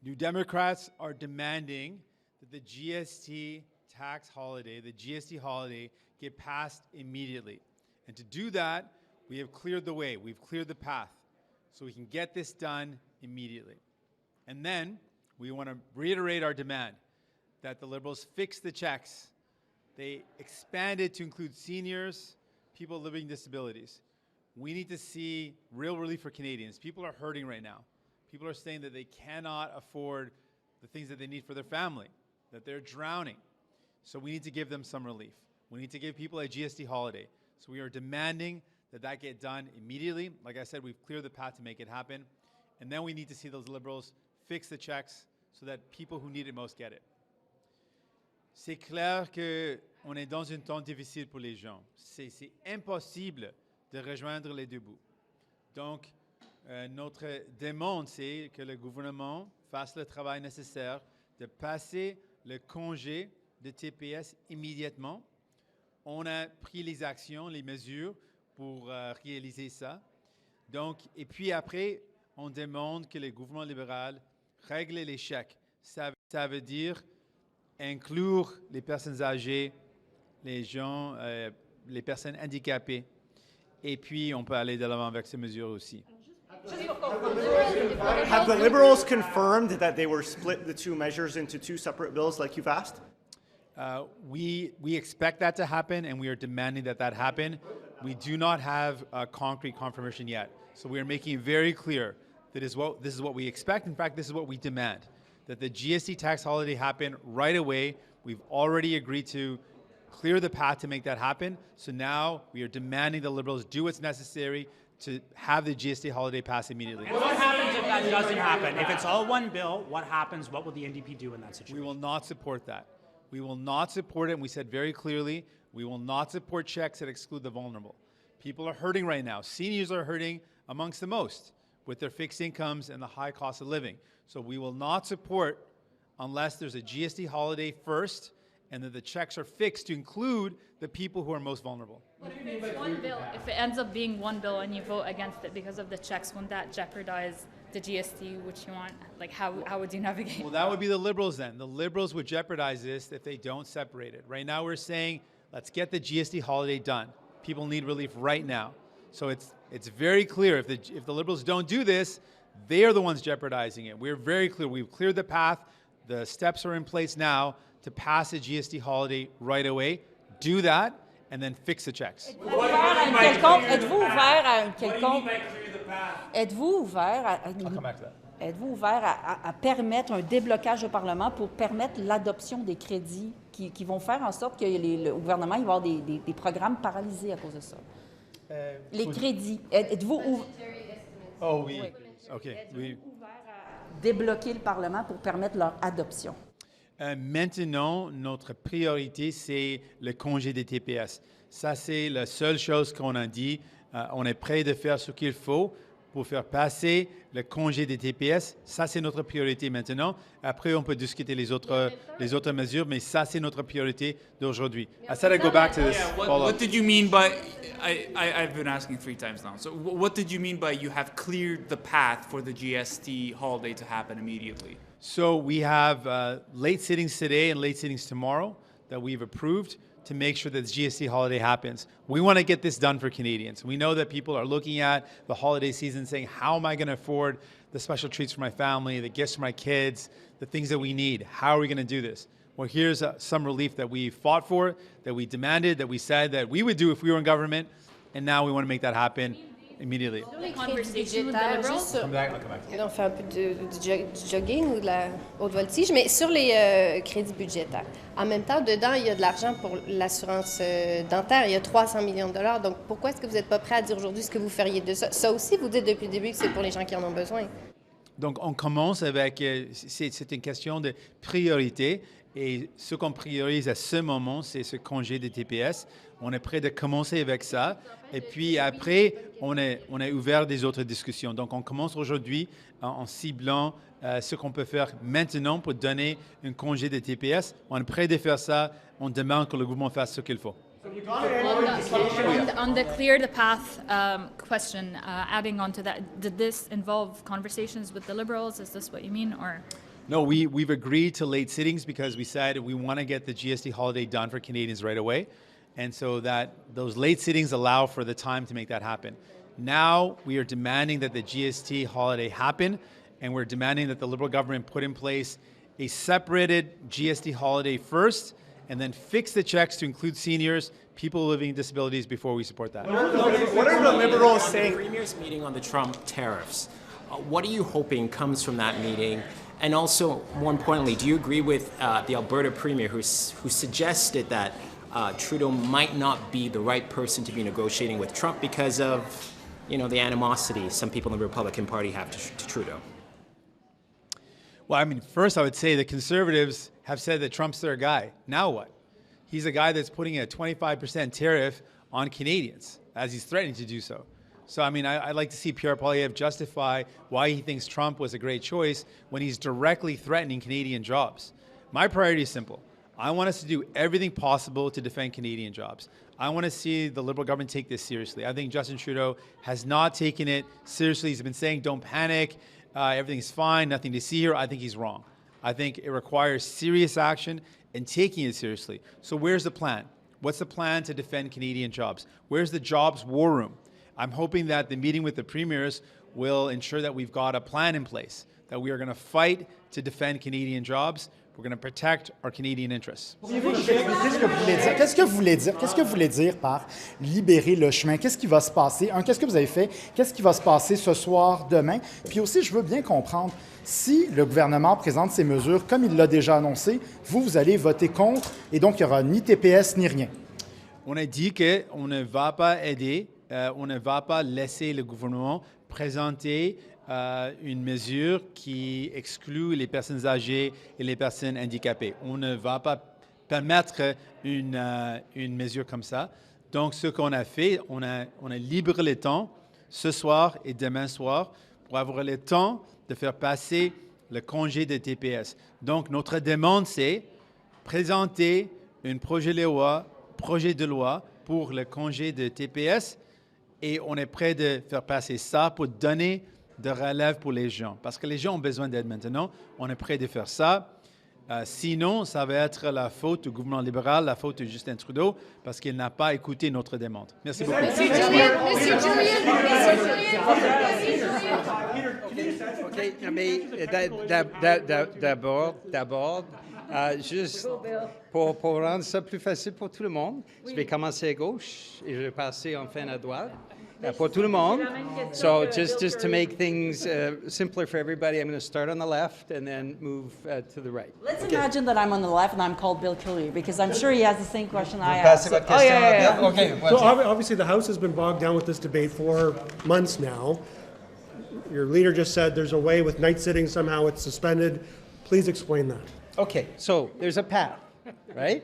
New Democrats are demanding that the GST tax holiday, the GST holiday, get passed immediately. And to do that, we have cleared the way, we've cleared the path, so we can get this done immediately. And then we want to reiterate our demand that the Liberals fix the checks. They expand it to include seniors, people living with disabilities. We need to see real relief for Canadians. People are hurting right now. People are saying that they cannot afford the things that they need for their family, that they're drowning. So we need to give them some relief. We need to give people a GST holiday. So we are demanding that that get done immediately. Like I said, we've cleared the path to make it happen. And then we need to see those Liberals fix the checks so that people who need it most get it. C'est clair qu'on est dans un temps difficile pour les gens. C'est impossible de rejoindre les deux bouts. Donc, notre demande, c'est que le gouvernement fasse le travail nécessaire de passer le congé de TPS immédiatement. On a pris les actions, les mesures pour réaliser ça. Donc, et puis après, on demande que le gouvernement libéral règle les chèques. Ça veut dire inclure les personnes âgées, les gens, les personnes handicapées. Et puis, on peut aller de l'avant avec ces mesures aussi. Have the Liberals confirmed that they were split the two measures into two separate bills like you've asked? We expect that to happen, and we are demanding that that happen. We do not have a concrete confirmation yet. So we are making it very clear that this is what we expect. In fact, this is what we demand, that the GST tax holiday happen right away. We've already agreed to clear the path to make that happen. So now we are demanding the Liberals do what's necessary to have the GST holiday pass immediately. And what happens if that doesn't happen? If it's all one bill, what happens? What will the NDP do in that situation? We will not support that. We will not support it, and we said very clearly, we will not support checks that exclude the vulnerable. People are hurting right now. Seniors are hurting amongst the most with their fixed incomes and the high cost of living. So we will not support unless there's a GST holiday first and that the checks are fixed to include the people who are most vulnerable. But if it's one bill, if it ends up being one bill and you vote against it because of the checks, won't that jeopardize the GST, which you want? Like, how would you navigate? Well, that would be the Liberals then. The Liberals would jeopardize this if they don't separate it. Right now we're saying, let's get the GST holiday done. People need relief right now. So it's very clear, if the Liberals don't do this, they are the ones jeopardizing it. We're very clear. We've cleared the path. The steps are in place now to pass a GST holiday right away. Do that, and then fix the checks. Êtes-vous ouvert à une quelconque... Êtes-vous ouvert à... I'll come back to that. Êtes-vous ouvert à permettre un déblocage au Parlement pour permettre l'adoption des crédits qui vont faire en sorte que le gouvernement il va avoir des programmes paralysés à cause de ça? Les crédits. Êtes-vous ouvert... Oh oui. OK. Oui. Ouvert à débloquer le Parlement pour permettre leur adoption? Maintenant, notre priorité, c'est le congé des TPS. Ça, c'est la seule chose qu'on a dit. On est prêt de faire ce qu'il faut pour faire passer le congé des TPS. Ça, c'est notre priorité maintenant. Après, on peut discuter les autres mesures, mais ça, c'est notre priorité d'aujourd'hui. I said I'd go back to this. What did you mean by, I've been asking 3 times now, so what did you mean by you have cleared the path for the GST holiday to happen immediately? So we have late sittings today and late sittings tomorrow that we've approved to make sure that the GST holiday happens. We want to get this done for Canadians. We know that people are looking at the holiday season saying, how am I going to afford the special treats for my family, the gifts for my kids, the things that we need? How are we going to do this? Well, here's some relief that we fought for, that we demanded, that we said that we would do if we were in government, and now we want to make that happen immediately. Conversation with the Liberals. I'll come back. On fait un peu du jogging ou de la haute voltige, mais sur les crédits budgétaires. En même temps, dedans, il y a de l'argent pour l'assurance dentaire. Il y a 300 millions de dollars. Donc, pourquoi est-ce que vous n'êtes pas prêt à dire aujourd'hui ce que vous feriez de ça? Ça aussi, vous dites depuis le début que c'est pour les gens qui en ont besoin. Donc, on commence avec, c'est une question de priorité. Et ce qu'on priorise à ce moment, c'est ce congé de TPS. On est prêt de commencer avec ça. Et puis après, on est ouvert des autres discussions. Donc, on commence aujourd'hui en ciblant ce qu'on peut faire maintenant pour donner un congé de TPS. On est prêt de faire ça. On demande que le gouvernement fasse ce qu'il faut. On the clear the path question, adding on to that, did this involve conversations with the Liberals? Is this what you mean, or? No, we've agreed to late sittings because we said we want to get the GST holiday done for Canadians right away. And so that those late sittings allow for the time to make that happen. Now we are demanding that the GST holiday happen, and we're demanding that the Liberal government put in place a separated GST holiday first, and then fix the checks to include seniors, people living with disabilities before we support that. What are the Liberals saying? The Premier's meeting on the Trump tariffs. What are you hoping comes from that meeting? And also, more importantly, do you agree with the Alberta Premier who suggested that Trudeau might not be the right person to be negotiating with Trump because of, the animosity some people in the Republican Party have to Trudeau? Well, I mean, first I would say the Conservatives have said that Trump's their guy. Now what? He's a guy that's putting a 25% tariff on Canadians, as he's threatening to do so. So, I mean, I'd like to see Pierre Poilievre justify why he thinks Trump was a great choice when he's directly threatening Canadian jobs. My priority is simple. I want us to do everything possible to defend Canadian jobs. I want to see the Liberal government take this seriously. I think Justin Trudeau has not taken it seriously. He's been saying, don't panic, everything's fine, nothing to see here. I think he's wrong. I think it requires serious action and taking it seriously. So where's the plan? What's the plan to defend Canadian jobs? Where's the jobs war room? I'm hoping that the meeting with the premiers will ensure that we've got a plan in place, that we are going to fight to defend Canadian jobs. We're going to protect our Canadian interests. Qu'est-ce que vous voulez dire? Qu'est-ce que vous voulez dire par libérer le chemin? Qu'est-ce qui va se passer? Qu'est-ce que vous avez fait? Qu'est-ce qui va se passer ce soir, demain? Puis aussi, je veux bien comprendre, si le gouvernement présente ces mesures, comme il l'a déjà annoncé, vous allez voter contre et donc il n'y aura ni TPS ni rien. On a dit qu'on ne va pas aider, on ne va pas laisser le gouvernement présenter une mesure qui exclut les personnes âgées et les personnes handicapées. On ne va pas permettre une mesure comme ça. Donc, ce qu'on a fait, on a libéré le temps ce soir et demain soir pour avoir le temps de faire passer le congé de TPS. Donc, notre demande, c'est présenter un projet de loi pour le congé de TPS et on est prêt de faire passer ça pour donner de relève pour les gens. Parce que les gens ont besoin d'aide maintenant. On est prêt de faire ça. Sinon, ça va être la faute du gouvernement libéral, la faute de Justin Trudeau, parce qu'il n'a pas écouté notre demande. Merci beaucoup. Monsieur Julian. OK, mais d'abord, juste pour rendre ça plus facile pour tout le monde, je vais commencer à gauche et je vais passer enfin à droite. For tout le monde. So just to make things simpler for everybody, I'm going to start on the left and then move to the right. Let's imagine that I'm on the left and I'm called Bill Killier, because I'm sure he has the same question I asked. Okay. So obviously the House has been bogged down with this debate for months now. Your leader just said there's a way with night sitting, somehow it's suspended. Please explain that. Okay, so there's a path, right?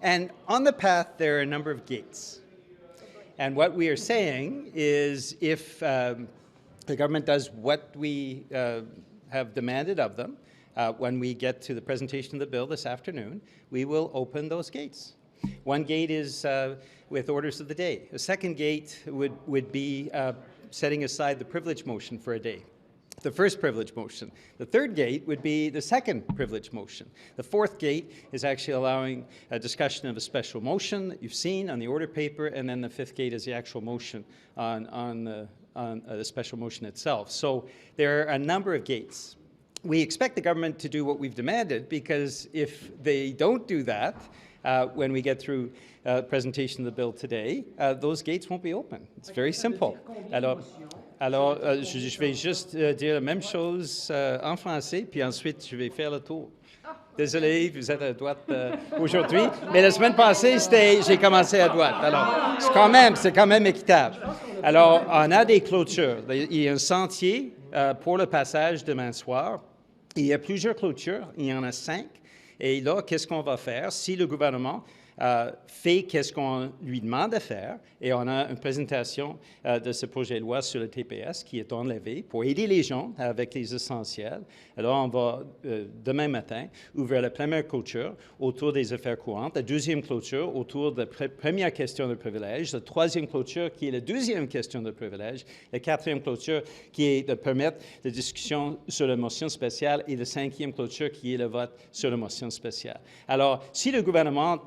And on the path, there are a number of gates. And what we are saying is if the government does what we have demanded of them, when we get to the presentation of the bill this afternoon, we will open those gates. One gate is with orders of the day. A second gate would be setting aside the privilege motion for a day. The first privilege motion. The third gate would be the second privilege motion. The fourth gate is actually allowing a discussion of a special motion that you've seen on the order paper, and then the fifth gate is the actual motion on the special motion itself. So there are a number of gates. We expect the government to do what we've demanded, because if they don't do that, when we get through presentation of the bill today, those gates won't be open. It's very simple. Alors, je vais juste dire la même chose en français, puis ensuite, je vais faire le tour. Désolé, vous êtes à droite aujourd'hui, mais la semaine passée, j'ai commencé à droite. Alors, c'est quand même équitable. Alors, on a des clôtures. Il y a un sentier pour le passage demain soir. Il y a plusieurs clôtures. Il y en a 5. Et là, qu'est-ce qu'on va faire si le gouvernement fait qu'est-ce qu'on lui demande de faire et on a une présentation de ce projet de loi sur le TPS qui est enlevé pour aider les gens avec les essentiels. Alors, on va, demain matin, ouvrir la première clôture autour des affaires courantes, la deuxième clôture autour de la première question de privilège, la troisième clôture qui est la deuxième question de privilège, la quatrième clôture qui est de permettre la discussion sur la motion spéciale et la cinquième clôture qui est le vote sur la motion spéciale. Alors, si le gouvernement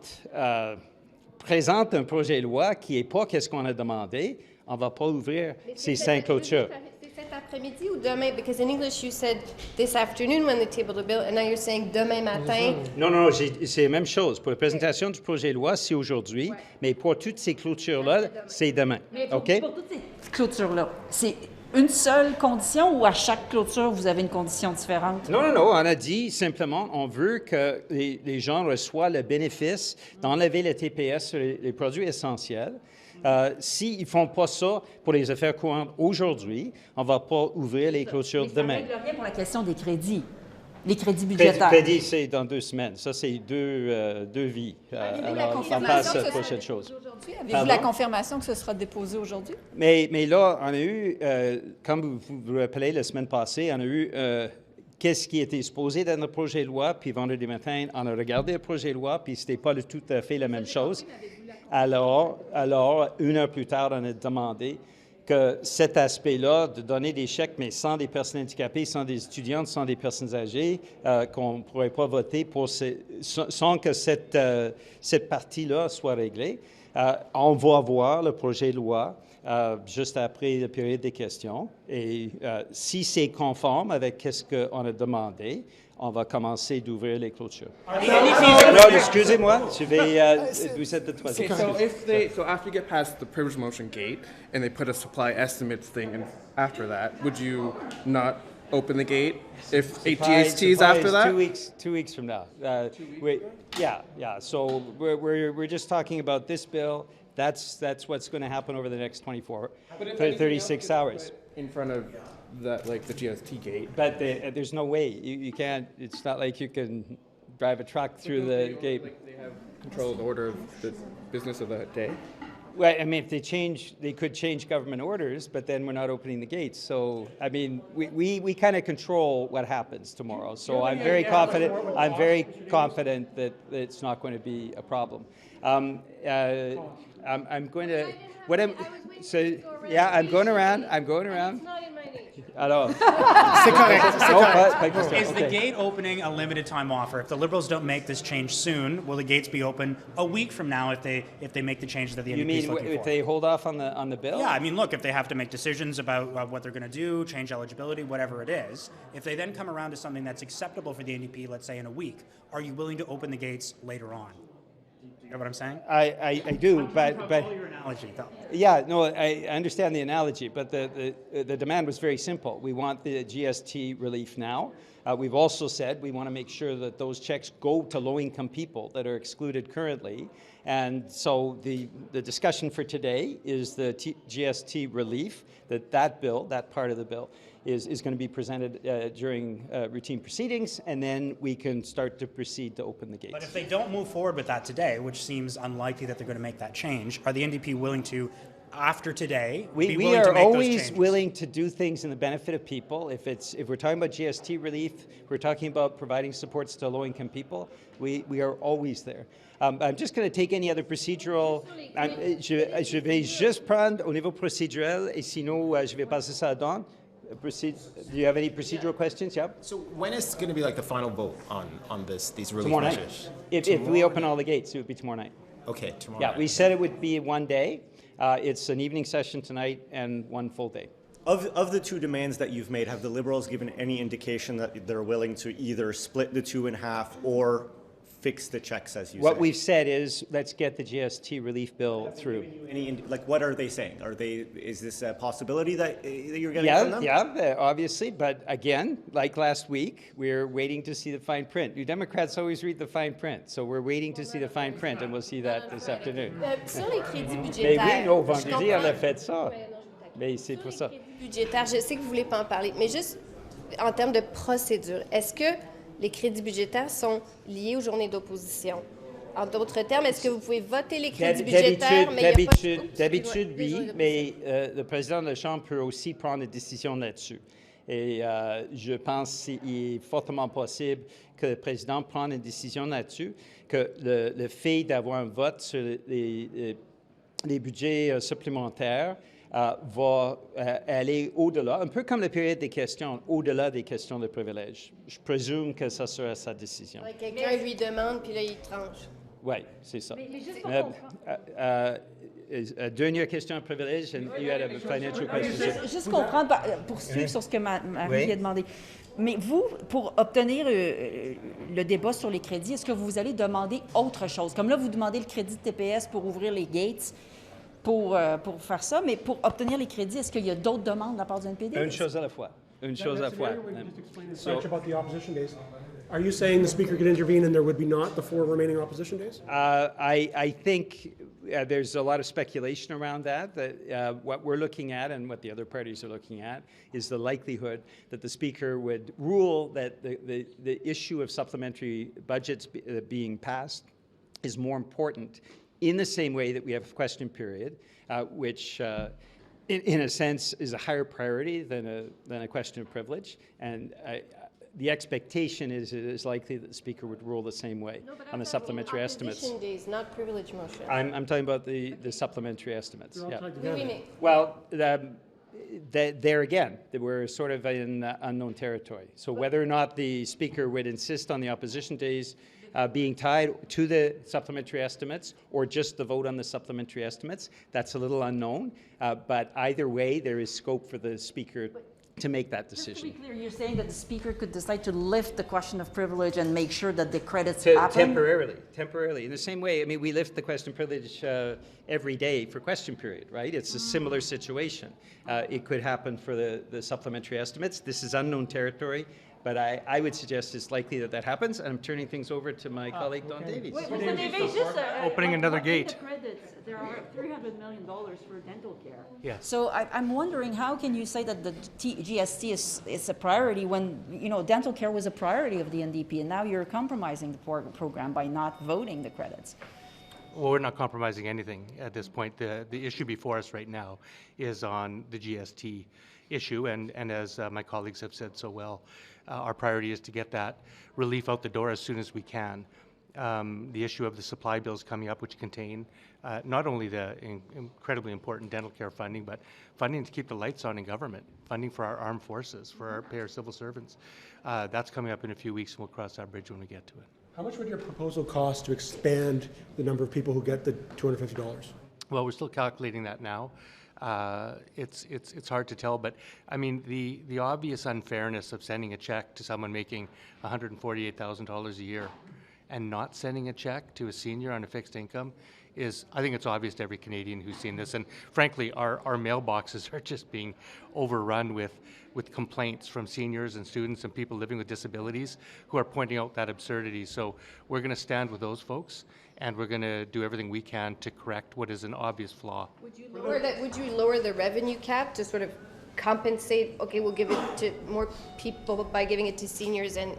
présente un projet de loi qui n'est pas qu'est-ce qu'on a demandé, on ne va pas ouvrir ces 5 clôtures. C'est cet après-midi ou demain? Because in English you said this afternoon when they tabled the bill, and now you're saying demain matin. Non, c'est la même chose. Pour la présentation du projet de loi, c'est aujourd'hui, mais pour toutes ces clôtures-là, c'est demain. Mais OK? pour toutes ces clôtures-là, c'est une seule condition ou à chaque clôture, vous avez une condition différente? Non, on a dit simplement, on veut que les gens reçoivent le bénéfice d'enlever le TPS sur les produits essentiels. S'ils ne font pas ça pour les affaires courantes aujourd'hui, on ne va pas ouvrir les clôtures demain. Mais ça règle rien pour la question des crédits. Les crédits budgétaires. Crédit, c'est dans 2 semaines. Ça, c'est deux vies. Alors, on passe à la prochaine chose. Avez-vous la confirmation que ce sera déposé aujourd'hui? Mais là, on a eu, comme vous vous rappelez, la semaine passée, on a eu qu'est-ce qui était supposé dans le projet de loi, puis vendredi matin, on a regardé le projet de loi, puis ce n'était pas tout à fait la même chose. Alors, 1 heure plus tard, on a demandé que cet aspect-là, de donner des chèques, mais sans des personnes handicapées, sans des étudiantes, sans des personnes âgées, qu'on ne pourrait pas voter sans que cette partie-là soit réglée. On va voir le projet de loi juste après la période des questions. Et si c'est conforme avec ce qu'on a demandé, on va commencer d'ouvrir les clôtures. Non, excusez-moi, vous êtes de troisième. So after you get past the privilege motion gate and they put a supply estimates thing in after that, would you not open the gate if GSTs after that? 2 weeks from now. Yeah. So we're just talking about this bill. That's what's going to happen over the next 36 hours. In front of the GST gate. But there's no way. You can't, it's not like you can drive a truck through the gate. They have control of the order of the business of the day. Well, I mean, if they could change government orders, but then we're not opening the gates. So, I mean, we kind of control what happens tomorrow. So I'm very confident that it's not going to be a problem. I'm going to, I'm going around. Alors, c'est correct. Is the gate opening a limited time offer? If the Liberals don't make this change soon, will the gates be open a week from now if they make the changes that the NDP is looking for? You mean if they hold off on the bill? Yeah, I mean, look, if they have to make decisions about what they're going to do, change eligibility, whatever it is, if they then come around to something that's acceptable for the NDP, let's say in a week, are you willing to open the gates later on? You know what I'm saying? I do, but your analogy, though. Yeah, no, I understand the analogy, but the demand was very simple. We want the GST relief now. We've also said we want to make sure that those checks go to low-income people that are excluded currently. And so the discussion for today is the GST relief, that bill, that part of the bill, is going to be presented during routine proceedings, and then we can start to proceed to open the gates. But if they don't move forward with that today, which seems unlikely that they're going to make that change, are the NDP willing to, after today, be willing to make those changes? We are always willing to do things in the benefit of people. If we're talking about GST relief, we're talking about providing supports to low-income people, we are always there. I'm just going to take any other procedural. Je vais juste prendre au niveau procédural, et sinon je vais passer ça à Dawn. Do you have any procedural questions? Yeah. So when is going to be like the final vote on these relief tomorrow measures? Night. If we open all the gates, it would be tomorrow night. Okay, tomorrow Yeah, night. we said it would be one day. It's an evening session tonight and one full day. Of the two demands that you've made, have the Liberals given any indication that they're willing to either split the two in half or fix the checks, as you say? What we've said is, let's get the GST relief bill through. What are they saying? Is this a possibility that you're getting from them? Yeah, obviously. But again, like last week, we're waiting to see the fine print. You Democrats always read the fine print, so we're waiting to see the fine print, and we'll see that this afternoon. Sur les crédits Mais budgétaires. oui, non, vendredi, on a fait ça. Mais c'est pour ça. Budgétaire, je sais que vous voulez pas en parler, mais juste en termes de procédure, est-ce que les crédits budgétaires sont liés aux journées d'opposition? En d'autres termes, est-ce que vous pouvez voter les crédits budgétaires, mais il n'y a pas... D'habitude, oui, mais le président de la Chambre peut aussi prendre une décision là-dessus. Et je pense qu'il est fortement possible que le président prenne une décision là-dessus, que le fait d'avoir un vote sur les budgets supplémentaires va aller au-delà, un peu comme la période des questions, au-delà des questions de privilèges. Je présume que ça sera sa décision. Ouais, quelqu'un lui demande, puis là, il tranche. Oui, c'est ça. Mais juste pour Dernière question à privilège, and you had a financial question. Juste comprendre, pour suivre sur ce que Marie a demandé. Mais vous, pour obtenir le débat sur les crédits, est-ce que vous allez demander autre chose? Comme là, vous demandez le crédit de TPS pour ouvrir les gates, pour faire ça, mais pour obtenir les crédits, est-ce qu'il y a d'autres demandes de la part du NPD? Une chose à la fois. Une chose à la fois. About the opposition days. Are you saying the speaker could intervene and there would be not the 4 remaining opposition days? I think there's a lot of speculation around that. What we're looking at and what the other parties are looking at is the likelihood that the speaker would rule that the issue of supplementary budgets being passed is more important in the same way that we have a question period, which in a sense is a higher priority than a question of privilege. And the expectation is it is likely that the speaker would rule the same way on the supplementary estimates. Opposition days, not privilege motion. I'm talking about the supplementary estimates. Yeah. Well, there again, we're sort of in unknown territory. So whether or not the speaker would insist on the opposition days being tied to the supplementary estimates or just the vote on the supplementary estimates, that's a little unknown. But either way, there is scope for the speaker to make that decision. Just to be clear, you're saying that the speaker could decide to lift the question of privilege and make sure that the credits happen? Temporarily. In the same way, I mean, we lift the question privilege every day for question period, right? It's a similar situation. It could happen for the supplementary estimates. This is unknown territory, but I would suggest it's likely that that happens, and I'm turning things over to my colleague, Don Davies. Opening another gate. There are $300 million for dental care. Yeah. So I'm wondering, how can you say that the GST is a priority when, you know, dental care was a priority of the NDP, and now you're compromising the program by not voting the credits? Well, we're not compromising anything at this point. The issue before us right now is on the GST issue, and as my colleagues have said so well, our priority is to get that relief out the door as soon as we can. The issue of the supply bills coming up, which contain not only the incredibly important dental care funding, but funding to keep the lights on in government, funding for our armed forces, for our civil servants. That's coming up in a few weeks, and we'll cross that bridge when we get to it. How much would your proposal cost to expand the number of people who get the $250? Well, we're still calculating that now. It's hard to tell, but I mean the obvious unfairness of sending a check to someone making $148,000 a year and not sending a check to a senior on a fixed income is, I think it's obvious to every Canadian who's seen this. And frankly, our mailboxes are just being overrun with complaints from seniors and students and people living with disabilities who are pointing out that absurdity. So we're going to stand with those folks, and we're going to do everything we can to correct what is an obvious flaw. Would you lower the revenue cap to sort of compensate? Okay, we'll give it to more people by giving it to seniors and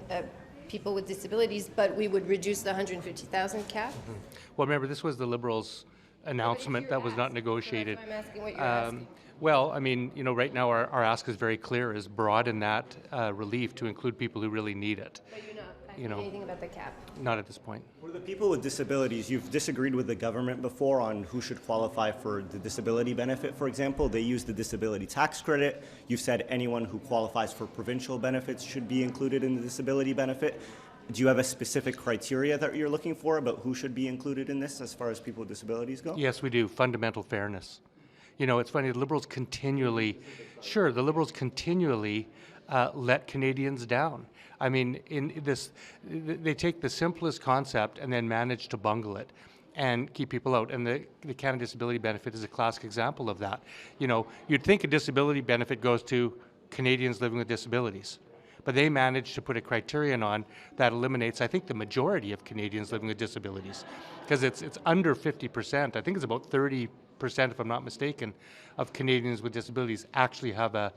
people with disabilities, but we would reduce the $150,000 cap? Mm-hmm. Well, remember, this was the Liberals' announcement that was not negotiated. So that's why I'm asking what you're asking. Well, I mean, you know, right now our ask is very clear, is broaden that relief to include people who really need it. But you're not asking anything about the cap? Not at this point. For the people with disabilities, you've disagreed with the government before on who should qualify for the disability benefit, for example. They use the disability tax credit. You've said anyone who qualifies for provincial benefits should be included in the disability benefit. Do you have a specific criteria that you're looking for about who should be included in this as far as people with disabilities go? Yes, we do. Fundamental fairness. You know, it's funny, the Liberals continually let Canadians down. I mean, in this, they take the simplest concept and then manage to bungle it and keep people out. And the Canada Disability Benefit is a classic example of that. You know, you'd think a disability benefit goes to Canadians living with disabilities, but they managed to put a criterion on that eliminates, I think, the majority of Canadians living with disabilities, because it's under 50%. I think it's about 30% if I'm not mistaken, of Canadians with disabilities actually have a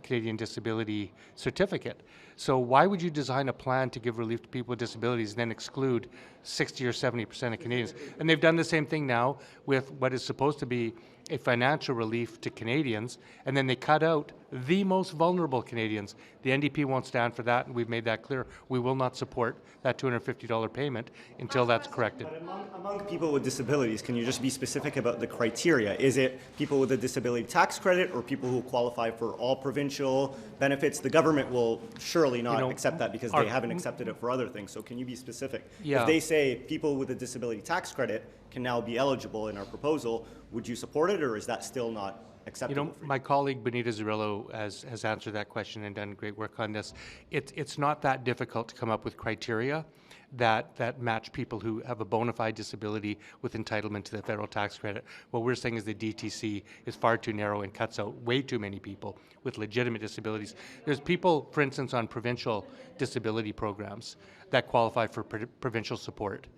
Canadian disability certificate. So why would you design a plan to give relief to people with disabilities and then exclude 60 or 70% of Canadians? And they've done the same thing now with what is supposed to be a financial relief to Canadians, and then they cut out the most vulnerable Canadians. The NDP won't stand for that, and we've made that clear. We will not support that $250 payment until that's corrected. But among people with disabilities, can you just be specific about the criteria? Is it people with a disability tax credit or people who qualify for all provincial benefits? The government will surely not accept that because they haven't accepted it for other things. So can you be specific? Yeah. If they say people with a disability tax credit can now be eligible in our proposal, would you support it, or is that still not acceptable? My colleague Benita Zarillo has answered that question and done great work on this. It's not that difficult to come up with criteria that match people who have a bona fide disability with entitlement to the federal tax credit. What we're saying is the DTC is far too narrow and cuts out way too many people with legitimate disabilities. There's people, for instance, on provincial disability programs that qualify for provincial support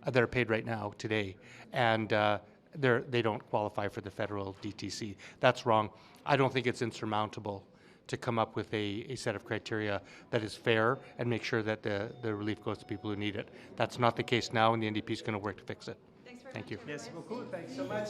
that are paid right now today, and they don't qualify for the federal DTC. That's wrong. I don't think it's insurmountable to come up with a set of criteria that is fair and make sure that the relief goes to people who need it. That's not the case now, and the NDP is going to work to fix it. Thank you. Merci beaucoup. Thanks so much.